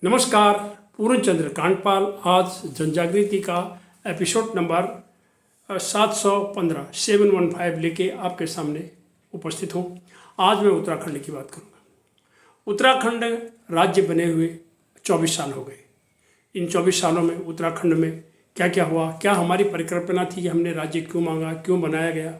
नमस्कार, पूर्ण चंद्र कांडपाल आज जनजागृति का एपिसोड नंबर 715 715 लेके आपके सामने उपस्थित हूँ। आज मैं उत्तराखंड की बात करूँगा। उत्तराखंड राज्य बने हुए 24 साल हो गए। इन 24 सालों में उत्तराखंड में क्या क्या हुआ, क्या हमारी परिकल्पना थी कि हमने राज्य क्यों मांगा, क्यों बनाया गया,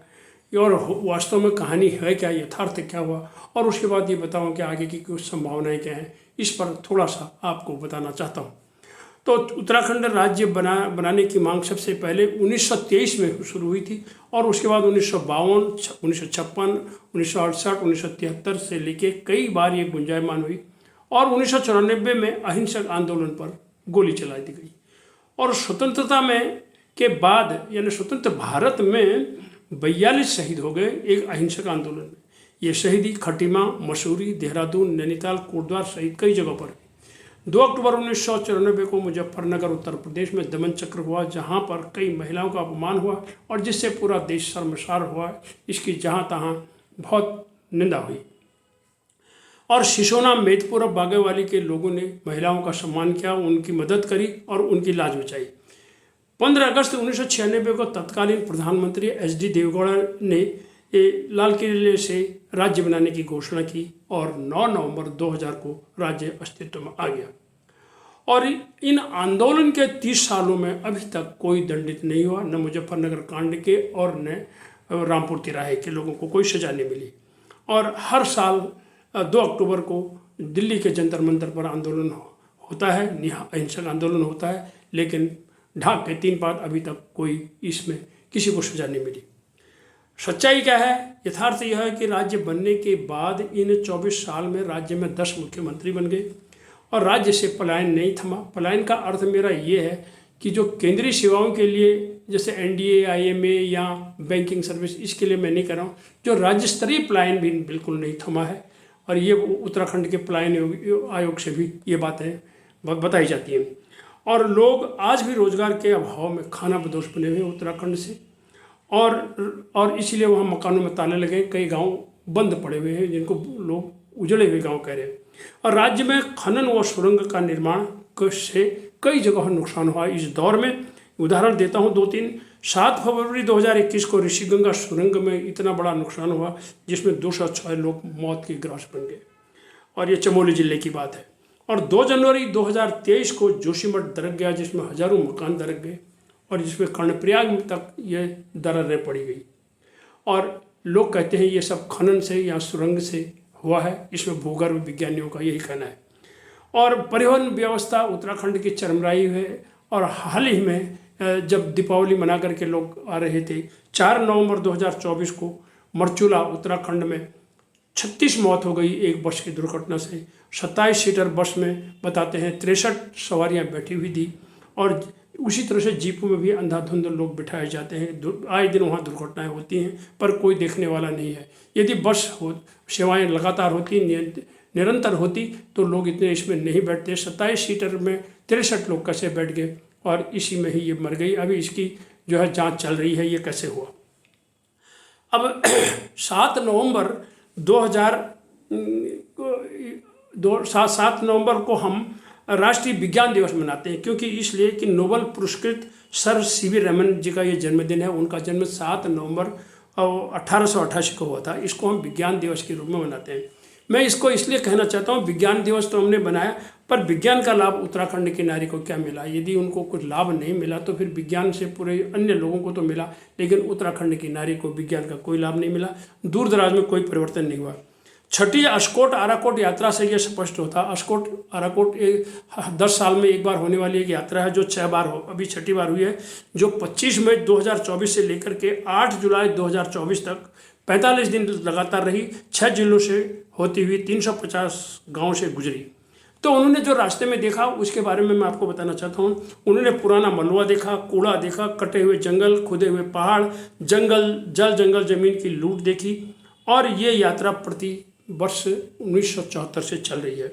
और वास्तव में कहानी है क्या, यथार्थ क्या हुआ, और उसके बाद ये बताऊँ कि आगे की कुछ संभावनाएं क्या हैं, इस पर थोड़ा सा आपको बताना चाहता हूँ। तो उत्तराखंड राज्य बनाने की मांग सबसे पहले 1923 में शुरू हुई थी और उसके बाद 1952, 1956, 1968, 1973 से लेके कई बार ये गुंजायमान हुई और 1994 में अहिंसक आंदोलन पर गोली चला दी गई। और स्वतंत्रता में के बाद यानी स्वतंत्र भारत में 42 शहीद हो गए एक अहिंसक आंदोलन में। ये शहीदी खटीमा, मसूरी, देहरादून, नैनीताल, कोटद्वार सहित कई जगहों पर। 2 अक्टूबर 1994 को मुजफ्फरनगर उत्तर प्रदेश में दमन चक्र हुआ, जहां पर कई महिलाओं का अपमान हुआ और जिससे पूरा देश शर्मसार हुआ। इसकी जहां तहां बहुत निंदा हुई और सिसोना, मेदपुर और बागेवाली के लोगों ने महिलाओं का सम्मान किया, उनकी मदद करी और उनकी लाज बचाई। 15 अगस्त 1996 को तत्कालीन प्रधानमंत्री एच.डी. देवेगौड़ा ने लाल किले से राज्य बनाने की घोषणा की और 9 नवंबर 2000 को राज्य अस्तित्व में आ गया। और इन आंदोलन के 30 सालों में अभी तक कोई दंडित नहीं हुआ, न मुजफ्फरनगर कांड के और न रामपुर तिराहे के लोगों को कोई सजा नहीं मिली। और हर साल 2 अक्टूबर को दिल्ली के जंतर मंतर पर आंदोलन होता है, अहिंसक आंदोलन होता है, लेकिन ढाक के 3 बाद अभी तक कोई इसमें किसी को सजा नहीं मिली। सच्चाई क्या है? यथार्थ यह है कि राज्य बनने के बाद इन 24 साल में राज्य में 10 मुख्यमंत्री बन गए और राज्य से पलायन नहीं थमा। पलायन का अर्थ मेरा ये है कि जो केंद्रीय सेवाओं के लिए जैसे एनडीए, आईएमए या बैंकिंग सर्विस, इसके लिए मैं नहीं कर रहा हूँ, जो राज्य स्तरीय पलायन भी बिल्कुल नहीं थमा है। और ये उत्तराखंड के पलायन आयोग से भी ये बातें बताई जाती हैं। और लोग आज भी रोजगार के अभाव में खाना बदोश बने हुए उत्तराखंड से और इसीलिए वहाँ मकानों में ताले लगे। कई गांव बंद पड़े हुए हैं जिनको लोग उजड़े हुए गांव कह रहे हैं। और राज्य में खनन व सुरंग का निर्माण से कई जगह नुकसान हुआ इस दौर में। उदाहरण देता हूँ 2-3। 7 फरवरी 2021 को ऋषिगंगा सुरंग में इतना बड़ा नुकसान हुआ जिसमें 206 लोग मौत के ग्रास बन गए और ये चमोली जिले की बात है। और 2 जनवरी 2023 को जोशीमठ दरक गया जिसमें हजारों मकान दरक गए और जिसमें कर्णप्रयाग तक ये दरारें पड़ी गई। और लोग कहते हैं ये सब खनन से या सुरंग से हुआ है, इसमें भूगर्भ विज्ञानियों का यही कहना है। और परिवहन व्यवस्था उत्तराखंड की चरमराई है। और हाल ही में जब दीपावली मना करके लोग आ रहे थे, 4 नवंबर 2024 को मरचूला उत्तराखंड में 36 मौत हो गई एक बस की दुर्घटना से। 27 सीटर बस में बताते हैं 63 सवारियां बैठी हुई थी और उसी तरह से जीपों में भी अंधाधुंध लोग बिठाए जाते हैं। आए दिन वहाँ दुर्घटनाएं होती हैं पर कोई देखने वाला नहीं है। यदि बस सेवाएं लगातार होती, निरंतर होती तो लोग इतने इसमें नहीं बैठते। 27 सीटर में 63 लोग कैसे बैठ गए और इसी में ही ये मर गई। अभी इसकी जो है जांच चल रही है ये कैसे हुआ। अब 7 नवंबर 7 नवंबर को हम राष्ट्रीय विज्ञान दिवस मनाते हैं, क्योंकि इसलिए कि नोबेल पुरस्कृत सर सीवी रमन जी का ये जन्मदिन है। उनका जन्म 7 नवंबर 1888 को हुआ था। इसको हम विज्ञान दिवस के रूप में मनाते हैं। मैं इसको इसलिए कहना चाहता हूँ, विज्ञान दिवस तो हमने बनाया पर विज्ञान का लाभ उत्तराखंड की नारी को क्या मिला? यदि उनको कुछ लाभ नहीं मिला तो फिर विज्ञान से पूरे अन्य लोगों को तो मिला, लेकिन उत्तराखंड की नारी को विज्ञान का कोई लाभ नहीं मिला। दूर दराज में कोई परिवर्तन नहीं हुआ। 6ठी अशकोट आराकोट यात्रा से ये स्पष्ट होता। अशकोट आराकोट 10 साल में एक बार होने वाली एक यात्रा है जो 6 बार अभी 6ठी बार हुई है, जो 25 मई 2024 से लेकर के 8 जुलाई 2024 तक 45 दिन लगातार रही। 6 जिलों से होती हुई 350 गाँव से गुजरी। तो उन्होंने जो रास्ते में देखा उसके बारे में मैं आपको बताना चाहता हूँ। उन्होंने पुराना मलबा देखा, कूड़ा देखा, कटे हुए जंगल, खुदे हुए पहाड़, जंगल जमीन की लूट देखी। और ये यात्रा प्रति वर्ष 1974 से चल रही है।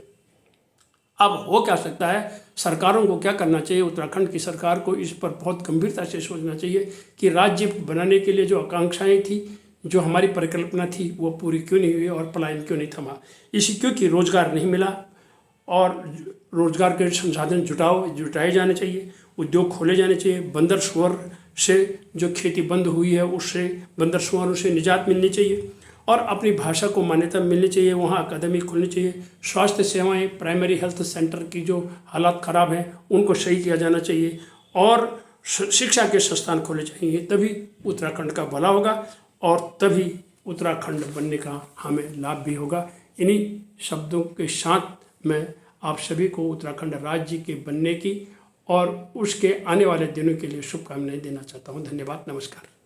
अब हो क्या सकता है? सरकारों को क्या करना चाहिए? उत्तराखंड की सरकार को इस पर बहुत गंभीरता से सोचना चाहिए कि राज्य बनाने के लिए जो आकांक्षाएं थी, जो हमारी परिकल्पना थी, वो पूरी क्यों नहीं हुई और पलायन क्यों नहीं थमा? क्योंकि रोजगार नहीं मिला और रोजगार के संसाधन जुटाए जाने चाहिए, उद्योग खोले जाने चाहिए। बंदर सुअर से जो खेती बंद हुई है उससे बंदर सुअरों से निजात मिलनी चाहिए और अपनी भाषा को मान्यता मिलनी चाहिए। वहाँ अकादमी खुलनी चाहिए। स्वास्थ्य सेवाएं, प्राइमरी हेल्थ सेंटर की जो हालात ख़राब हैं उनको सही किया जाना चाहिए और शिक्षा के संस्थान खोले चाहिए। तभी उत्तराखंड का भला होगा और तभी उत्तराखंड बनने का हमें लाभ भी होगा। इन्हीं शब्दों के साथ मैं आप सभी को उत्तराखंड राज्य के बनने की और उसके आने वाले दिनों के लिए शुभकामनाएं देना चाहता हूं। धन्यवाद, नमस्कार।